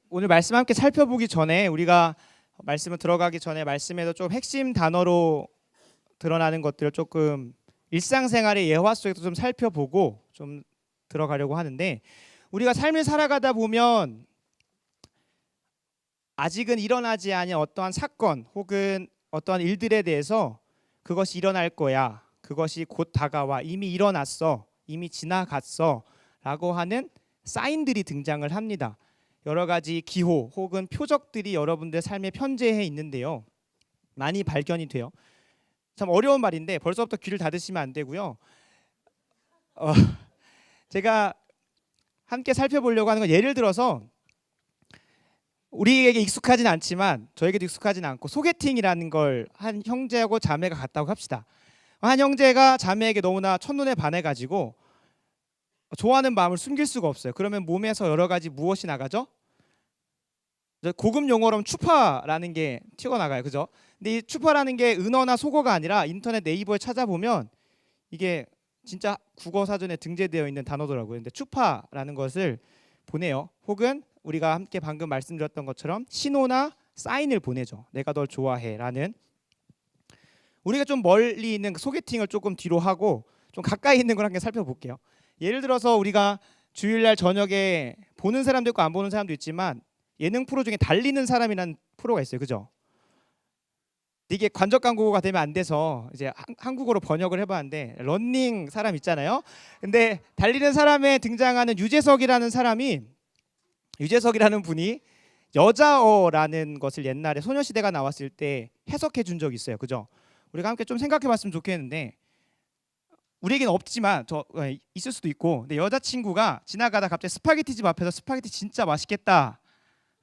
오늘 말씀 함께 살펴보기 전에 우리가 말씀을 들어가기 전에 말씀에서 좀 핵심 단어로 드러나는 것들을 조금 일상생활의 예화 속에서 좀 살펴보고 좀 들어가려고 하는데, 우리가 삶을 살아가다 보면 아직은 일어나지 않은 어떠한 사건 혹은 어떠한 일들에 대해서 그것이 일어날 거야, 그것이 곧 다가와, 이미 일어났어, 이미 지나갔어 라고 하는 사인들이 등장을 합니다. 여러 가지 기호 혹은 표적들이 여러분들 삶에 편재해 있는데요, 많이 발견이 돼요. 참 어려운 말인데 벌써부터 귀를 닫으시면 안 되고요. 제가 함께 살펴보려고 하는 건, 예를 들어서 우리에게 익숙하진 않지만 저에게도 익숙하진 않고, 소개팅이라는 걸 한 형제하고 자매가 갔다고 합시다. 한 형제가 자매에게 너무나 첫눈에 반해가지고 좋아하는 마음을 숨길 수가 없어요. 그러면 몸에서 여러 가지 무엇이 나가죠? 고급 용어로는 추파라는 게 튀어나가요, 그죠? 근데 이 추파라는 게 은어나 속어가 아니라 인터넷 네이버에 찾아보면 이게 진짜 국어 사전에 등재되어 있는 단어더라고요. 근데 추파라는 것을 보내요. 혹은 우리가 함께 방금 말씀드렸던 것처럼 신호나 사인을 보내죠. 내가 널 좋아해라는. 우리가 좀 멀리 있는 소개팅을 조금 뒤로 하고 좀 가까이 있는 걸 함께 살펴볼게요. 예를 들어서 우리가 주일날 저녁에 보는 사람도 있고 안 보는 사람도 있지만, 예능 프로 중에 달리는 사람이라는 프로가 있어요, 그죠? 이게 관적 광고가 되면 안 돼서 이제 한국어로 번역을 해봤는데, 런닝 사람 있잖아요. 근데 달리는 사람에 등장하는 유재석이라는 분이 여자어라는 것을 옛날에 소녀시대가 나왔을 때 해석해 준 적이 있어요, 그죠? 우리가 함께 좀 생각해봤으면 좋겠는데, 우리에게는 없지만 있을 수도 있고, 근데 여자친구가 지나가다 갑자기 스파게티 집 앞에서 스파게티 진짜 맛있겠다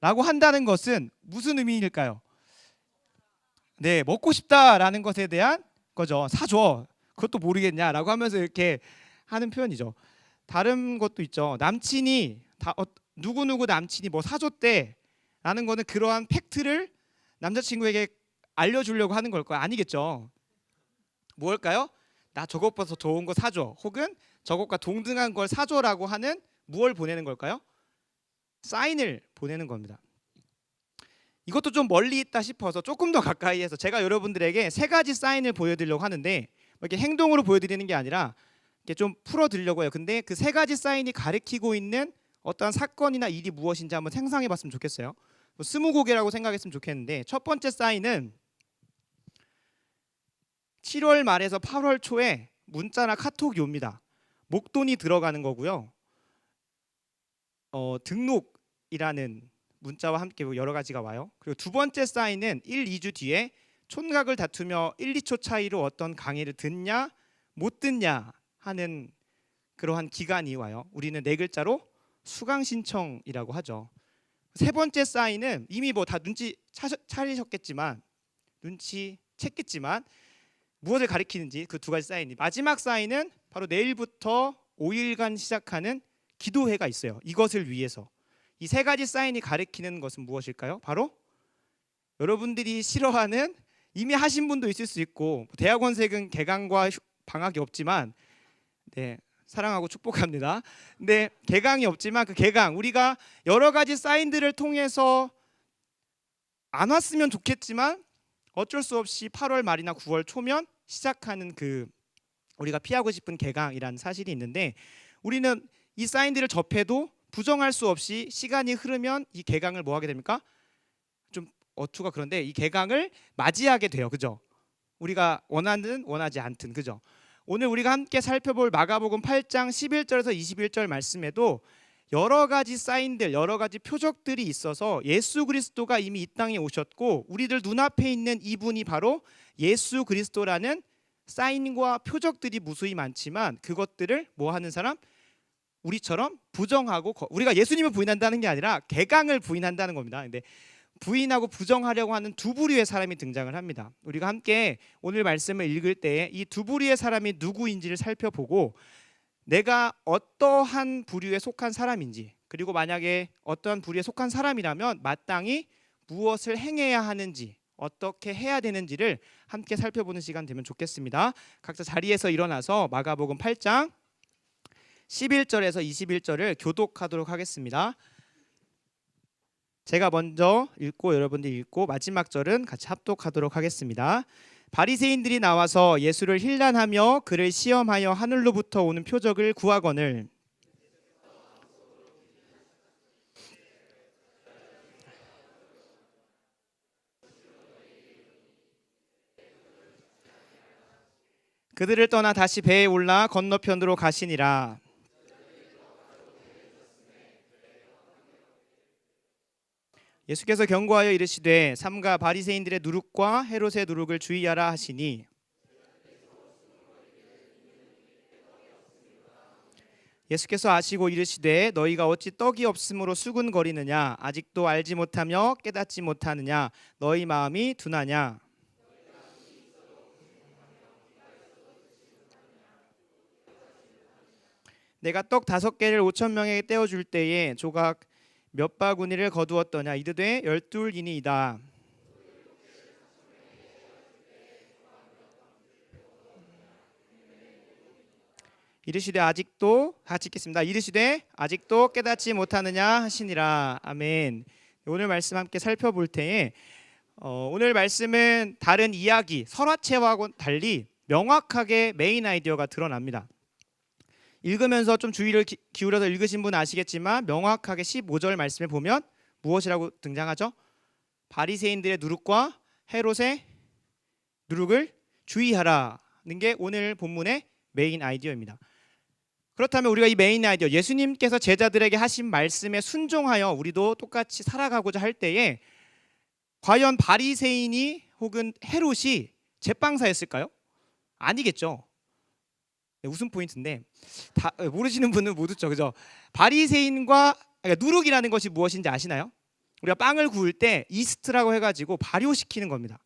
라고 한다는 것은 무슨 의미일까요? 네, 먹고 싶다라는 것에 대한 거죠. 사줘, 그것도 모르겠냐라고 하면서 이렇게 하는 표현이죠. 다른 것도 있죠. 남친이 누구누구 남친이 뭐 사줬대 라는 거는 그러한 팩트를 남자친구에게 알려주려고 하는 걸까요? 아니겠죠. 뭘까요? 나 저것보다 좋은 거 사줘, 혹은 저것과 동등한 걸 사줘라고 하는 무엇을 보내는 걸까요? 사인을 보내는 겁니다. 이것도 좀 멀리 있다 싶어서 조금 더 가까이에서 제가 여러분들에게 세 가지 사인을 보여드리려고 하는데, 이렇게 행동으로 보여드리는 게 아니라 이렇게 좀 풀어드리려고 해요. 근데 그 세 가지 사인이 가리키고 있는 어떠한 사건이나 일이 무엇인지 한번 상상해봤으면 좋겠어요. 스무고개라고 생각했으면 좋겠는데, 첫 번째 사인은 7월 말에서 8월 초에 문자나 카톡이 옵니다. 목돈이 들어가는 거고요. 등록이라는 문자와 함께 여러 가지가 와요. 그리고 두 번째 사인은 1, 2주 뒤에 촌각을 다투며 1, 2초 차이로 어떤 강의를 듣냐 못 듣냐 하는 그러한 기간이 와요. 우리는 네 글자로 수강 신청이라고 하죠. 세 번째 사인은 이미 뭐 다 눈치채겠지만 무엇을 가리키는지 그 두 가지 사인이, 마지막 사인은 바로 내일부터 5일간 시작하는 기도회가 있어요. 이것을 위해서. 이 세 가지 사인이 가리키는 것은 무엇일까요? 바로 여러분들이 싫어하는, 이미 하신 분도 있을 수 있고, 대학원생은 개강과 방학이 없지만, 네, 사랑하고 축복합니다. 근데 개강이 없지만 그 개강, 우리가 여러 가지 사인들을 통해서 안 왔으면 좋겠지만 어쩔 수 없이 8월 말이나 9월 초면 시작하는 그 우리가 피하고 싶은 개강이라는 사실이 있는데, 우리는 이 사인들을 접해도 부정할 수 없이 시간이 흐르면 이 개강을 뭐 하게 됩니까? 좀 어투가 그런데 이 개강을 맞이하게 돼요, 그죠? 우리가 원하든 원하지 않든, 그죠? 오늘 우리가 함께 살펴볼 마가복음 8장 11절에서 21절 말씀에도 여러 가지 사인들, 여러 가지 표적들이 있어서 예수 그리스도가 이미 이 땅에 오셨고, 우리들 눈앞에 있는 이분이 바로 예수 그리스도라는 사인과 표적들이 무수히 많지만, 그것들을 뭐 하는 사람? 우리처럼 부정하고, 우리가 예수님을 부인한다는 게 아니라 개강을 부인한다는 겁니다. 근데 부인하고 부정하려고 하는 두 부류의 사람이 등장을 합니다. 우리가 함께 오늘 말씀을 읽을 때 이 두 부류의 사람이 누구인지를 살펴보고, 내가 어떠한 부류에 속한 사람인지, 그리고 만약에 어떠한 부류에 속한 사람이라면 마땅히 무엇을 행해야 하는지, 어떻게 해야 되는지를 함께 살펴보는 시간 되면 좋겠습니다. 각자 자리에서 일어나서 마가복음 8장 11절에서 21절을 교독하도록 하겠습니다. 제가 먼저 읽고 여러분들이 읽고 마지막 절은 같이 합독하도록 하겠습니다. 바리새인들이 나와서 예수를 힐난하며 그를 시험하여 하늘로부터 오는 표적을 구하거늘 그들을 떠나 다시 배에 올라 건너편으로 가시니라. 예수께서 경고하여 이르시되 삼가 바리새인들의 누룩과 헤롯의 누룩을 주의하라 하시니 예수께서 아시고 이르시되 너희가 어찌 떡이 없으므로 수군거리느냐 아직도 알지 못하며 깨닫지 못하느냐 너희 마음이 둔하냐. 내가 떡 5개를 5,000명에게 떼어줄 때에 조각 몇 바구니를 거두었더냐 이르되 12이니이다. 이르시되 아직도 같이 읽겠습니다. 이르시되 아직도 깨닫지 못하느냐 하시니라. 아멘. 오늘 말씀 함께 살펴볼 때에 오늘 말씀은 다른 이야기 설화체와는 달리 명확하게 메인 아이디어가 드러납니다. 읽으면서 좀 주의를 기울여서 읽으신 분 아시겠지만 명확하게 15절 말씀에 보면 무엇이라고 등장하죠? 바리새인들의 누룩과 헤롯의 누룩을 주의하라는 게 오늘 본문의 메인 아이디어입니다. 그렇다면 우리가 이 메인 아이디어 예수님께서 제자들에게 하신 말씀에 순종하여 우리도 똑같이 살아가고자 할 때에 과연 바리새인이 혹은 헤롯이 제빵사였을까요? 아니겠죠. 웃음 포인트인데 다 모르시는 분은 못 웃죠, 그죠? 바리새인과 그러니까 누룩이라는 것이 무엇인지 아시나요? 우리가 빵을 구울 때 이스트라고 해가지고 발효시키는 겁니다.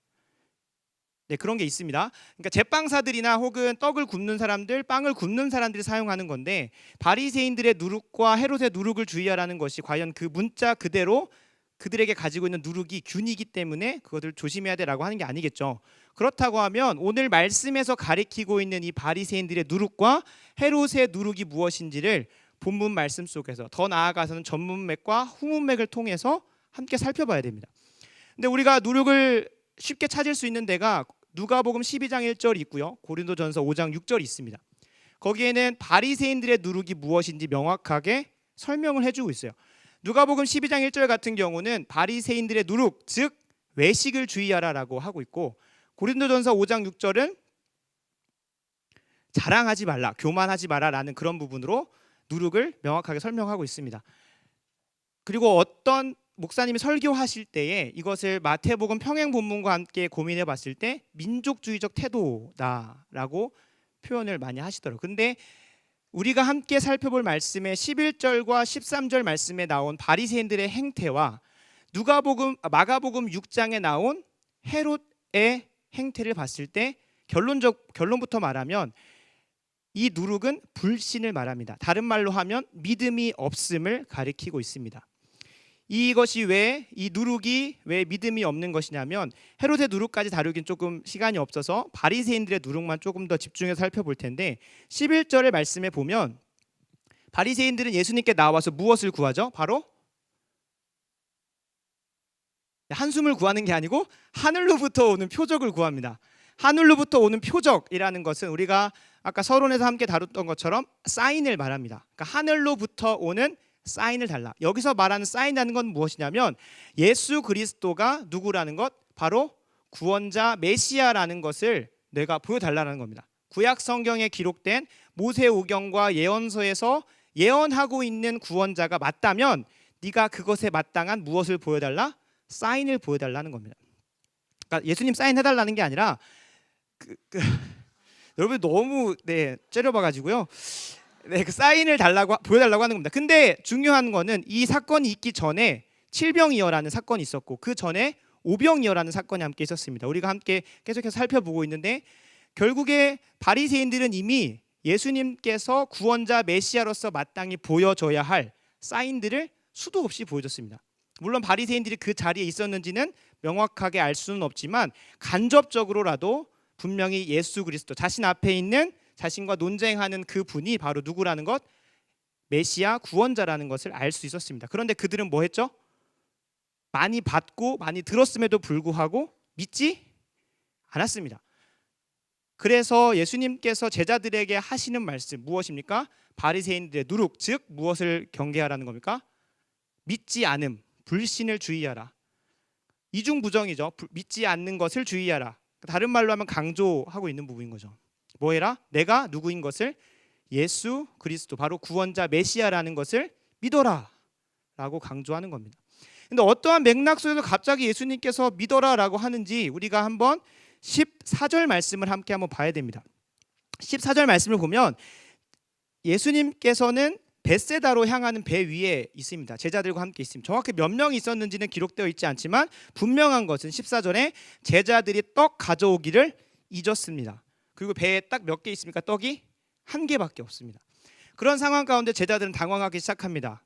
네, 그런 게 있습니다. 그러니까 제빵사들이나 혹은 떡을 굽는 사람들, 빵을 굽는 사람들이 사용하는 건데 바리새인들의 누룩과 헤롯의 누룩을 주의하라는 것이 과연 그 문자 그대로 그들에게 가지고 있는 누룩이 균이기 때문에 그것을 조심해야 되라고 하는 게 아니겠죠. 그렇다고 하면 오늘 말씀에서 가리키고 있는 이 바리새인들의 누룩과 헤롯의 누룩이 무엇인지를 본문 말씀 속에서 더 나아가서는 전문맥과 후문맥을 통해서 함께 살펴봐야 됩니다. 근데 우리가 누룩을 쉽게 찾을 수 있는 데가 누가복음 12장 1절이 있고요. 고린도전서 5장 6절이 있습니다. 거기에는 바리새인들의 누룩이 무엇인지 명확하게 설명을 해주고 있어요. 누가복음 12장 1절 같은 경우는 바리새인들의 누룩, 즉 외식을 주의하라라고 하고 있고 고린도전서 5장 6절은 자랑하지 말라, 교만하지 마라라는 그런 부분으로 누룩을 명확하게 설명하고 있습니다. 그리고 어떤 목사님이 설교하실 때에 이것을 마태복음 평행 본문과 함께 고민해 봤을 때 민족주의적 태도다라고 표현을 많이 하시더라고요. 근데 우리가 함께 살펴볼 말씀의 11절과 13절 말씀에 나온 바리새인들의 행태와 마가복음 6장에 나온 헤롯의 행태를 봤을 때 결론부터 말하면 이 누룩은 불신을 말합니다. 다른 말로 하면 믿음이 없음을 가리키고 있습니다. 이것이 이 누룩이 왜 믿음이 없는 것이냐면 헤롯의 누룩까지 다루긴 조금 시간이 없어서 바리새인들의 누룩만 조금 더 집중해서 살펴볼 텐데 11절의 말씀에 보면 바리새인들은 예수님께 나와서 무엇을 구하죠? 바로 한숨을 구하는 게 아니고 하늘로부터 오는 표적을 구합니다. 하늘로부터 오는 표적이라는 것은 우리가 아까 서론에서 함께 다뤘던 것처럼 사인을 말합니다. 그러니까 하늘로부터 오는 사인을 달라. 여기서 말하는 사인이라는 건 무엇이냐면 예수 그리스도가 누구라는 것, 바로 구원자 메시아라는 것을 내가 보여달라는 겁니다. 구약 성경에 기록된 모세오경과 예언서에서 예언하고 있는 구원자가 맞다면 네가 그것에 마땅한 무엇을 보여달라? 사인을 보여달라는 겁니다. 그러니까 예수님 사인 해달라는 게 아니라 여러분 너무 째려봐가지고요. 그 사인을 보여달라고 하는 겁니다. 근데 중요한 거는 이 사건이 있기 전에 칠병이어라는 사건이 있었고 그 전에 오병이어라는 사건이 함께 있었습니다. 우리가 함께 계속해서 살펴보고 있는데 결국에 바리새인들은 이미 예수님께서 구원자 메시아로서 마땅히 보여줘야 할 사인들을 수도 없이 보여줬습니다. 물론 바리새인들이 그 자리에 있었는지는 명확하게 알 수는 없지만 간접적으로라도 분명히 예수 그리스도 자신 앞에 있는 자신과 논쟁하는 그 분이 바로 누구라는 것, 메시아 구원자라는 것을 알 수 있었습니다. 그런데 그들은 뭐 했죠? 많이 받고 많이 들었음에도 불구하고 믿지 않았습니다. 그래서 예수님께서 제자들에게 하시는 말씀 무엇입니까? 바리새인들의 누룩, 즉 무엇을 경계하라는 겁니까? 믿지 않음, 불신을 주의하라. 이중부정이죠. 믿지 않는 것을 주의하라. 다른 말로 하면 강조하고 있는 부분인 거죠. 뭐해라? 내가 누구인 것을, 예수 그리스도 바로 구원자 메시아라는 것을 믿어라 라고 강조하는 겁니다. 근데 어떠한 맥락 속에서 갑자기 예수님께서 믿어라라고 하는지 우리가 한번 14절 말씀을 함께 한번 봐야 됩니다. 14절 말씀을 보면 예수님께서는 벳세다로 향하는 배 위에 있습니다. 제자들과 함께 있습니다. 정확히 몇 명이 있었는지는 기록되어 있지 않지만 분명한 것은 14절에 제자들이 떡 가져오기를 잊었습니다. 그리고 배에 딱 몇 개 있습니까? 떡이 한 개밖에 없습니다. 그런 상황 가운데 제자들은 당황하기 시작합니다.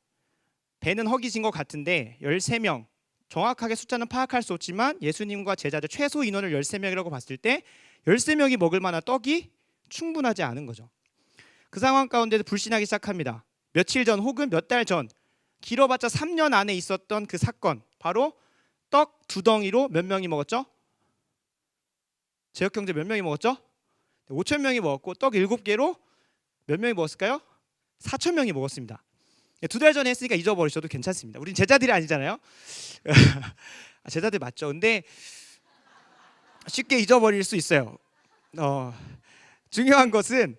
배는 허기진 것 같은데 13명, 정확하게 숫자는 파악할 수 없지만 예수님과 제자들 최소 인원을 13명이라고 봤을 때 13명이 먹을 만한 떡이 충분하지 않은 거죠. 그 상황 가운데서 불신하기 시작합니다. 며칠 전 혹은 몇 달 전, 길어봤자 3년 안에 있었던 그 사건, 바로 떡 2덩이로 몇 명이 먹었죠? 제역 형제 몇 명이 먹었죠? 5천 명이 먹었고 떡 7개로 몇 명이 먹었을까요? 4천 명이 먹었습니다. 2달 전에 했으니까 잊어버리셔도 괜찮습니다. 우린 제자들이 아니잖아요. 제자들 맞죠? 근데 쉽게 잊어버릴 수 있어요. 중요한 것은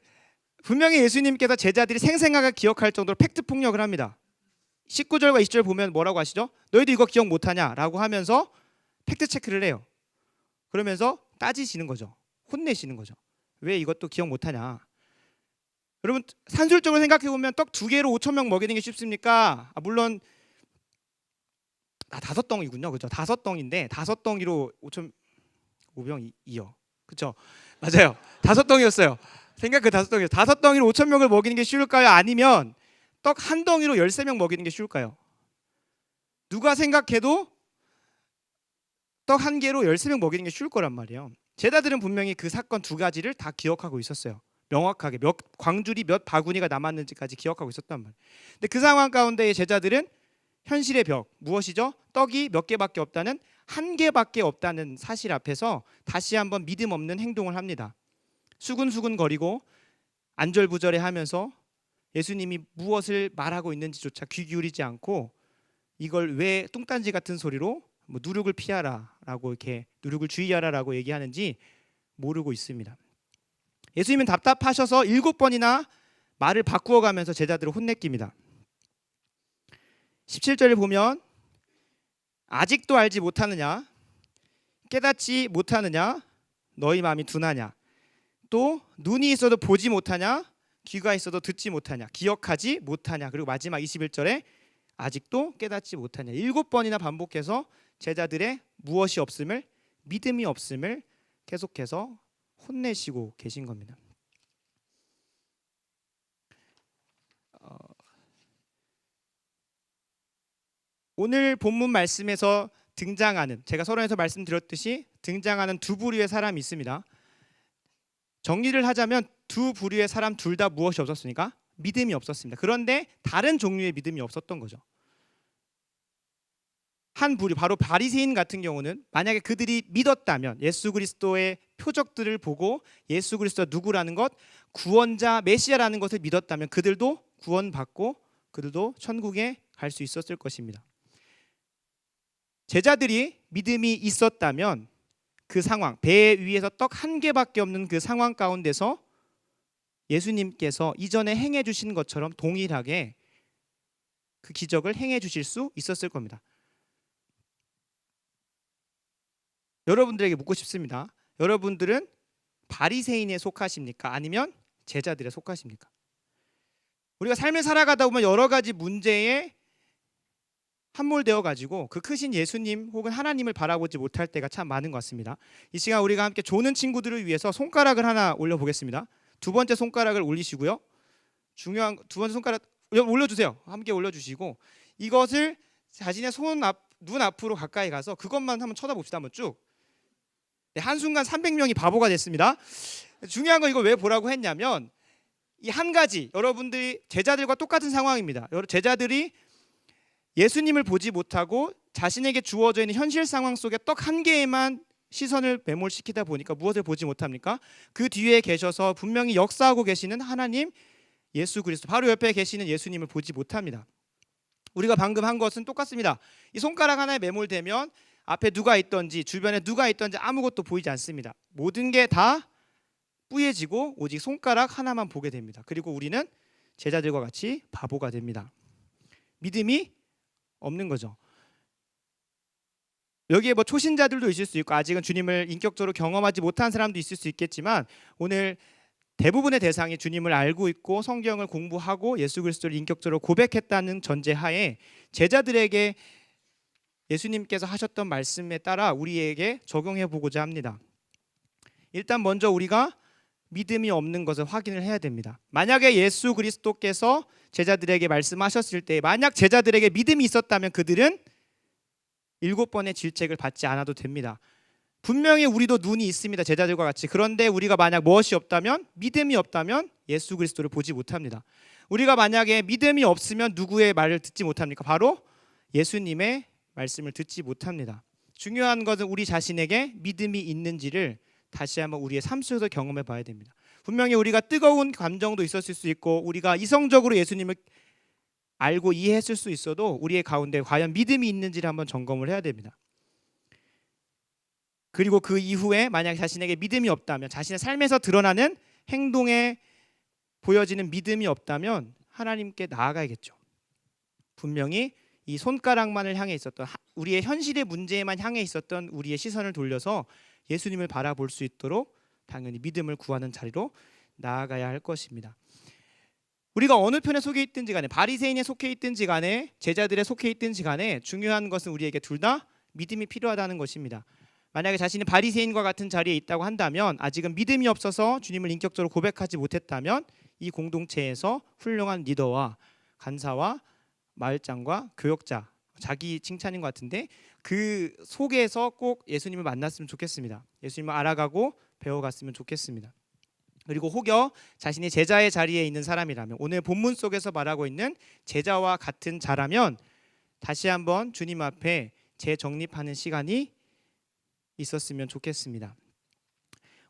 분명히 예수님께서 제자들이 생생하게 기억할 정도로 팩트 폭력을 합니다. 19절과 20절 보면 뭐라고 하시죠? 너희도 이거 기억 못하냐? 라고 하면서 팩트 체크를 해요. 그러면서 따지시는 거죠. 혼내시는 거죠. 왜 이것도 기억 못하냐? 여러분 산술적으로 생각해보면 떡 2개로 5천 명 먹이는 게 쉽습니까? 물론 5덩이군요. 그죠? 5덩인데 5덩이로 5천 5병이요. 그렇죠? 맞아요. 5덩이였어요. 생각 그 5덩이. 5덩이로 5천 명을 먹이는 게 쉬울까요? 아니면 떡 1덩이로 13명 먹이는 게 쉬울까요? 누가 생각해도 떡 1개로 13명 먹이는 게 쉬울 거란 말이에요. 제자들은 분명히 그 사건 2가지를 다 기억하고 있었어요. 명확하게 몇 광줄이 몇 바구니가 남았는지까지 기억하고 있었단 말이에요. 근데 그 상황 가운데의 제자들은 현실의 벽, 무엇이죠? 떡이 몇 개밖에 없다는, 1개밖에 없다는 사실 앞에서 다시 한번 믿음 없는 행동을 합니다. 수근수근거리고 안절부절해하면서 예수님이 무엇을 말하고 있는지조차 귀 기울이지 않고 이걸 왜 뚱딴지 같은 소리로 누룩을 피하라라고 이렇게 누룩을 주의하라라고 얘기하는지 모르고 있습니다. 예수님은 답답하셔서 7번이나 말을 바꾸어가면서 제자들을 혼내킵니다. 17절을 보면 아직도 알지 못하느냐, 깨닫지 못하느냐, 너희 마음이 둔하냐, 또 눈이 있어도 보지 못하냐, 귀가 있어도 듣지 못하냐, 기억하지 못하냐, 그리고 마지막 21절에 아직도 깨닫지 못하냐. 7번이나 반복해서 제자들의 무엇이 없음을, 믿음이 없음을 계속해서 혼내시고 계신 겁니다. 오늘 본문 말씀에서 등장하는, 제가 서론에서 말씀드렸듯이 등장하는 두 부류의 사람이 있습니다. 정리를 하자면 두 부류의 사람 둘 다 무엇이 없었습니까? 믿음이 없었습니다. 그런데 다른 종류의 믿음이 없었던 거죠. 한 부류, 바로 바리새인 같은 경우는 만약에 그들이 믿었다면, 예수 그리스도의 표적들을 보고 예수 그리스도가 누구라는 것, 구원자 메시아라는 것을 믿었다면 그들도 구원받고 그들도 천국에 갈 수 있었을 것입니다. 제자들이 믿음이 있었다면 그 상황, 배 위에서 떡 1개밖에 없는 그 상황 가운데서 예수님께서 이전에 행해 주신 것처럼 동일하게 그 기적을 행해 주실 수 있었을 겁니다. 여러분들에게 묻고 싶습니다. 여러분들은 바리새인에 속하십니까? 아니면 제자들에 속하십니까? 우리가 삶을 살아가다 보면 여러 가지 문제에 함몰되어 가지고 그 크신 예수님 혹은 하나님을 바라보지 못할 때가 참 많은 것 같습니다. 이 시간 우리가 함께 조는 친구들을 위해서 손가락을 하나 올려보겠습니다. 두 번째 손가락을 올리시고요. 중요한 두 번째 손가락 올려주세요. 함께 올려주시고 이것을 자신의 눈 앞으로 가까이 가서 그것만 한번 쳐다봅시다. 한번 쭉. 네, 한순간 300명이 바보가 됐습니다. 중요한 건 이걸 왜 보라고 했냐면 이 한 가지, 여러분들이 제자들과 똑같은 상황입니다. 제자들이 예수님을 보지 못하고 자신에게 주어져 있는 현실 상황 속에 떡 한 개에만 시선을 매몰시키다 보니까 무엇을 보지 못합니까? 그 뒤에 계셔서 분명히 역사하고 계시는 하나님 예수 그리스도, 바로 옆에 계시는 예수님을 보지 못합니다. 우리가 방금 한 것은 똑같습니다. 이 손가락 하나에 매몰되면 앞에 누가 있던지 주변에 누가 있던지 아무것도 보이지 않습니다. 모든 게 다 뿌얘지고 오직 손가락 하나만 보게 됩니다. 그리고 우리는 제자들과 같이 바보가 됩니다. 믿음이 없는 거죠. 여기에 뭐 초신자들도 있을 수 있고 아직은 주님을 인격적으로 경험하지 못한 사람도 있을 수 있겠지만, 오늘 대부분의 대상이 주님을 알고 있고 성경을 공부하고 예수 그리스도를 인격적으로 고백했다는 전제하에 제자들에게 예수님께서 하셨던 말씀에 따라 우리에게 적용해 보고자 합니다. 일단 먼저 우리가 믿음이 없는 것을 확인을 해야 됩니다. 만약에 예수 그리스도께서 제자들에게 말씀하셨을 때 만약 제자들에게 믿음이 있었다면 그들은 7번의 질책을 받지 않아도 됩니다. 분명히 우리도 눈이 있습니다. 제자들과 같이. 그런데 우리가 만약 무엇이 없다면, 믿음이 없다면 예수 그리스도를 보지 못합니다. 우리가 만약에 믿음이 없으면 누구의 말을 듣지 못합니까? 바로 예수님의 말씀을 듣지 못합니다. 중요한 것은 우리 자신에게 믿음이 있는지를 다시 한번 우리의 삶 속에서 경험해 봐야 됩니다. 분명히 우리가 뜨거운 감정도 있었을 수 있고 우리가 이성적으로 예수님을 알고 이해했을 수 있어도 우리의 가운데 과연 믿음이 있는지를 한번 점검을 해야 됩니다. 그리고 그 이후에 만약 자신에게 믿음이 없다면, 자신의 삶에서 드러나는 행동에 보여지는 믿음이 없다면 하나님께 나아가야겠죠. 분명히 이 손가락만을 향해 있었던, 우리의 현실의 문제에만 향해 있었던 우리의 시선을 돌려서 예수님을 바라볼 수 있도록 당연히 믿음을 구하는 자리로 나아가야 할 것입니다. 우리가 어느 편에 속해 있든지 간에, 바리새인에 속해 있든지 간에 제자들에 속해 있든지 간에 중요한 것은 우리에게 둘 다 믿음이 필요하다는 것입니다. 만약에 자신이 바리새인과 같은 자리에 있다고 한다면, 아직은 믿음이 없어서 주님을 인격적으로 고백하지 못했다면 이 공동체에서 훌륭한 리더와 간사와 마을장과 교역자, 자기 칭찬인 것 같은데 그 속에서 꼭 예수님을 만났으면 좋겠습니다. 예수님을 알아가고 배워갔으면 좋겠습니다. 그리고 혹여 자신이 제자의 자리에 있는 사람이라면, 오늘 본문 속에서 말하고 있는 제자와 같은 자라면 다시 한번 주님 앞에 재정립하는 시간이 있었으면 좋겠습니다.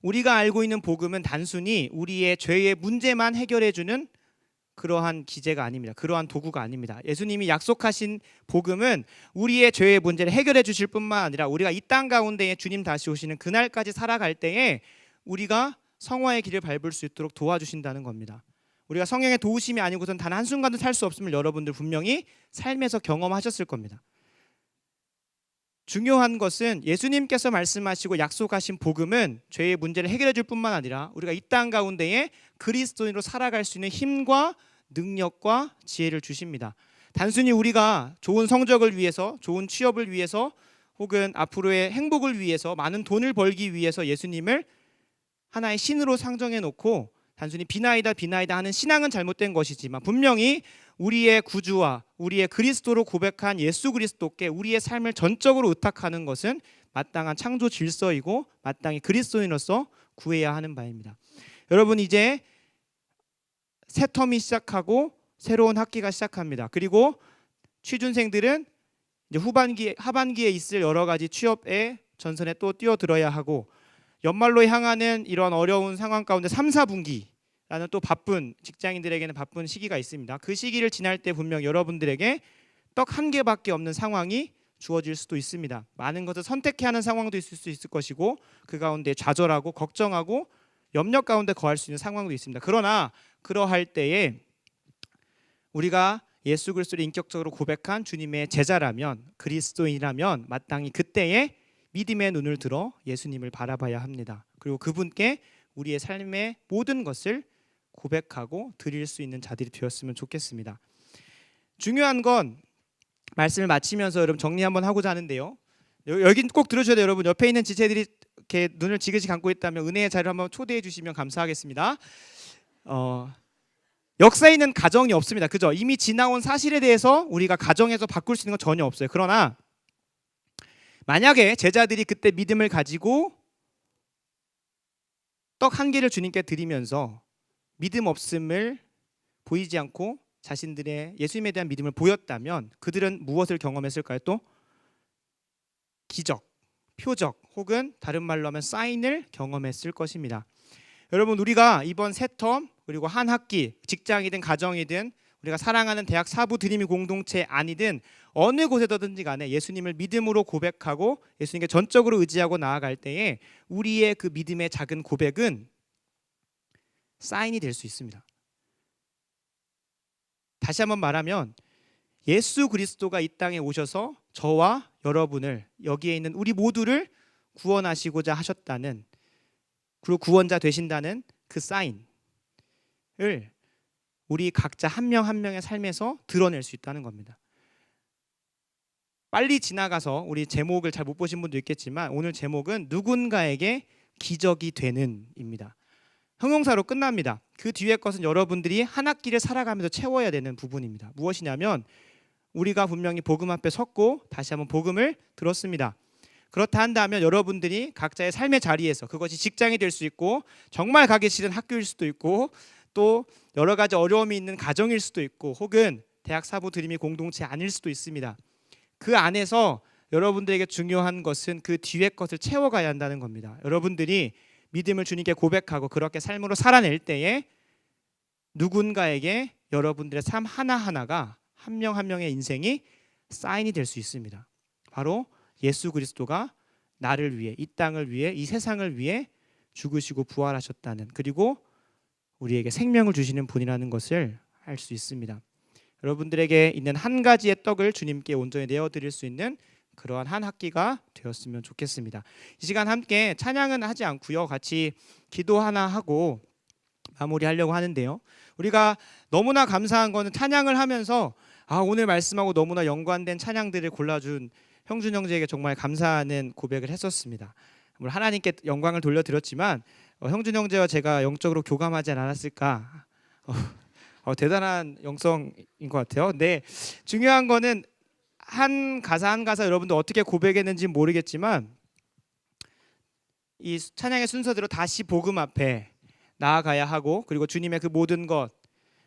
우리가 알고 있는 복음은 단순히 우리의 죄의 문제만 해결해주는 그러한 기제가 아닙니다. 그러한 도구가 아닙니다. 예수님이 약속하신 복음은 우리의 죄의 문제를 해결해 주실 뿐만 아니라 우리가 이 땅 가운데에 주님 다시 오시는 그날까지 살아갈 때에 우리가 성화의 길을 밟을 수 있도록 도와주신다는 겁니다. 우리가 성령의 도우심이 아니고선 단 한순간도 살 수 없음을 여러분들 분명히 삶에서 경험하셨을 겁니다. 중요한 것은 예수님께서 말씀하시고 약속하신 복음은 죄의 문제를 해결해 줄 뿐만 아니라 우리가 이 땅 가운데에 그리스도인으로 살아갈 수 있는 힘과 능력과 지혜를 주십니다. 단순히 우리가 좋은 성적을 위해서, 좋은 취업을 위해서, 혹은 앞으로의 행복을 위해서, 많은 돈을 벌기 위해서 예수님을 하나의 신으로 상정해 놓고 단순히 비나이다 비나이다 하는 신앙은 잘못된 것이지만, 분명히 우리의 구주와 우리의 그리스도로 고백한 예수 그리스도께 우리의 삶을 전적으로 의탁하는 것은 마땅한 창조 질서이고 마땅히 그리스도인으로서 구해야 하는 바입니다. 여러분, 이제 새 텀이 시작하고 새로운 학기가 시작합니다. 그리고 취준생들은 이제 하반기에 있을 여러 가지 취업의 전선에 또 뛰어들어야 하고, 연말로 향하는 이런 어려운 상황 가운데 3, 4분기라는 또 바쁜, 직장인들에게는 바쁜 시기가 있습니다. 그 시기를 지날 때 분명 여러분들에게 떡 한 개밖에 없는 상황이 주어질 수도 있습니다. 많은 것을 선택해야 하는 상황도 있을 수 있을 것이고, 그 가운데 좌절하고 걱정하고 염려 가운데 거할 수 있는 상황도 있습니다. 그러나 그러할 때에 우리가 예수 그리스도를 인격적으로 고백한 주님의 제자라면, 그리스도인이라면 마땅히 그때에 믿음의 눈을 들어 예수님을 바라봐야 합니다. 그리고 그분께 우리의 삶의 모든 것을 고백하고 드릴 수 있는 자들이 되었으면 좋겠습니다. 중요한 건 말씀을 마치면서 여러분 정리 한번 하고자 하는데요. 여기 꼭 들으셔야 돼요. 여러분, 옆에 있는 지체들이 이렇게 눈을 지그시 감고 있다면 은혜의 자리를 한번 초대해 주시면 감사하겠습니다. 역사에 있는 가정이 없습니다. 그죠? 이미 지나온 사실에 대해서 우리가 가정에서 바꿀 수 있는 건 전혀 없어요. 그러나 만약에 제자들이 그때 믿음을 가지고 떡 한 개를 주님께 드리면서 믿음 없음을 보이지 않고 자신들의 예수님에 대한 믿음을 보였다면 그들은 무엇을 경험했을까요? 또 기적, 표적 혹은 다른 말로 하면 사인을 경험했을 것입니다. 여러분, 우리가 이번 새 텀 그리고 한 학기, 직장이든 가정이든 우리가 사랑하는 대학 사부 드림이 공동체 아니든 어느 곳에서든지 간에 예수님을 믿음으로 고백하고 예수님께 전적으로 의지하고 나아갈 때에 우리의 그 믿음의 작은 고백은 사인이 될 수 있습니다. 다시 한번 말하면 예수 그리스도가 이 땅에 오셔서 저와 여러분을, 여기에 있는 우리 모두를 구원하시고자 하셨다는, 그리고 구원자 되신다는 그 사인을 우리 각자 한 명 한 명의 삶에서 드러낼 수 있다는 겁니다. 빨리 지나가서 우리 제목을 잘 못 보신 분도 있겠지만 오늘 제목은 누군가에게 기적이 되는 입니다. 형용사로 끝납니다. 그 뒤에 것은 여러분들이 한 학기를 살아가면서 채워야 되는 부분입니다. 무엇이냐면 우리가 분명히 복음 앞에 섰고 다시 한번 복음을 들었습니다. 그렇다 한다면 여러분들이 각자의 삶의 자리에서, 그것이 직장이 될 수 있고 정말 가기 싫은 학교일 수도 있고 또 여러 가지 어려움이 있는 가정일 수도 있고 혹은 대학 사부 드림이 공동체 아닐 수도 있습니다. 그 안에서 여러분들에게 중요한 것은 그 뒤에 것을 채워가야 한다는 겁니다. 여러분들이 믿음을 주님께 고백하고 그렇게 삶으로 살아낼 때에 누군가에게 여러분들의 삶 하나하나가 한 명 한 명의 인생이 사인이 될 수 있습니다. 바로 예수 그리스도가 나를 위해, 이 땅을 위해, 이 세상을 위해 죽으시고 부활하셨다는, 그리고 우리에게 생명을 주시는 분이라는 것을 알 수 있습니다. 여러분들에게 있는 한 가지의 떡을 주님께 온전히 내어드릴 수 있는 그러한 한 학기가 되었으면 좋겠습니다. 이 시간 함께 찬양은 하지 않고요, 같이 기도 하나 하고 마무리하려고 하는데요. 우리가 너무나 감사한 거는 찬양을 하면서 오늘 말씀하고 너무나 연관된 찬양들을 골라준 형준 형제에게 정말 감사하는 고백을 했었습니다. 물론 하나님께 영광을 돌려드렸지만 형준 형제와 제가 영적으로 교감하지 않았을까, 대단한 영성인 것 같아요. 근데 중요한 거는 한 가사 한 가사 여러분들 어떻게 고백했는지 모르겠지만 이 찬양의 순서대로 다시 복음 앞에 나아가야 하고, 그리고 주님의 그 모든 것,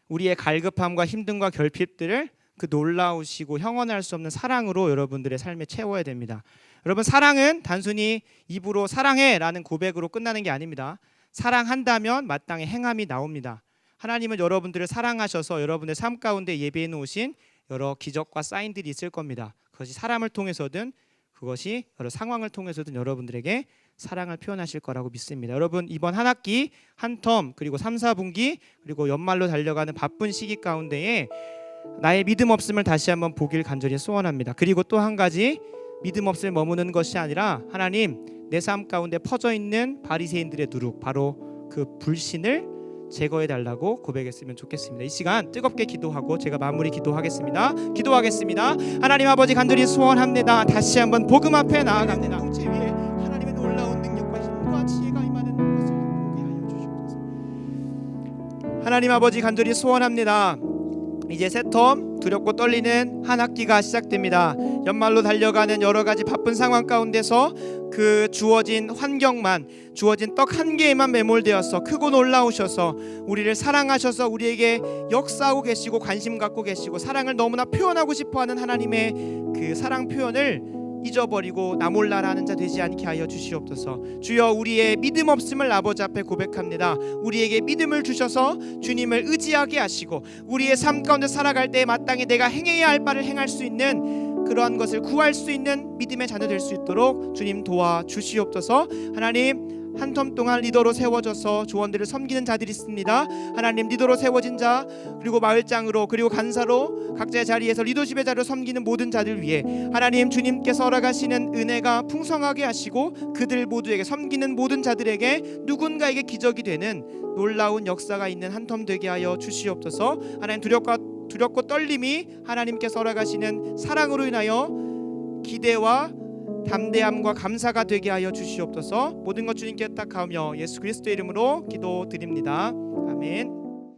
우리의 갈급함과 힘듦과 결핍들을 그 놀라우시고 형언할 수 없는 사랑으로 여러분들의 삶에 채워야 됩니다. 여러분, 사랑은 단순히 입으로 사랑해라는 고백으로 끝나는 게 아닙니다. 사랑한다면 마땅히 행함이 나옵니다. 하나님은 여러분들을 사랑하셔서 여러분의 삶 가운데 예비해 놓으신 여러 기적과 사인들이 있을 겁니다. 그것이 사람을 통해서든 그것이 여러 상황을 통해서든 여러분들에게 사랑을 표현하실 거라고 믿습니다. 여러분, 이번 한 학기, 한 텀, 그리고 3, 4분기, 그리고 연말로 달려가는 바쁜 시기 가운데에 나의 믿음 없음을 다시 한번 보길 간절히 소원합니다. 그리고 또 한 가지, 믿음 없음을 머무는 것이 아니라 하나님, 내 삶 가운데 퍼져 있는 바리새인들의 누룩, 바로 그 불신을 제거해 달라고 고백했으면 좋겠습니다. 이 시간 뜨겁게 기도하고 제가 마무리 기도하겠습니다. 하나님 아버지, 간절히 소원합니다. 다시 한번 복음 앞에 나아갑니다. 공동체 위에 하나님의 놀라운 능력과 힘과 지혜가 임하는 것을 보게 하여 주시옵소서. 하나님 아버지, 간절히 소원합니다. 이제 새 텀, 두렵고 떨리는 한 학기가 시작됩니다. 연말로 달려가는 여러 가지 바쁜 상황 가운데서 그 주어진 환경만, 주어진 떡 한 개에만 매몰되어서 크고 놀라우셔서 우리를 사랑하셔서 우리에게 역사하고 계시고 관심 갖고 계시고 사랑을 너무나 표현하고 싶어하는 하나님의 그 사랑 표현을 잊어버리고 나 몰라라 하는 자 되지 않게 하여 주시옵소서. 주여, 우리의 믿음 없음을 아버지 앞에 고백합니다. 우리에게 믿음을 주셔서 주님을 의지하게 하시고 우리의 삶 가운데 살아갈 때 마땅히 내가 행해야 할 바를 행할 수 있는 그러한 것을 구할 수 있는 믿음의 자녀 될 수 있도록 주님 도와주시옵소서. 하나님, 한 텀 동안 리더로 세워져서 조원들을 섬기는 자들이 있습니다. 하나님, 리더로 세워진 자, 그리고 마을장으로, 그리고 간사로 각자의 자리에서 리더십의 자리로 섬기는 모든 자들 위해 하나님, 주님께서 허락하시는 은혜가 풍성하게 하시고 그들 모두에게, 섬기는 모든 자들에게 누군가에게 기적이 되는 놀라운 역사가 있는 한 텀 되게 하여 주시옵소서. 하나님, 두렵고 떨림이 하나님께서 허락하시는 사랑으로 인하여 기대와 담대함과 감사가 되게 하여 주시옵소서. 모든 것 주님께 딱 하며 예수 그리스도의 이름으로 기도드립니다. 아멘.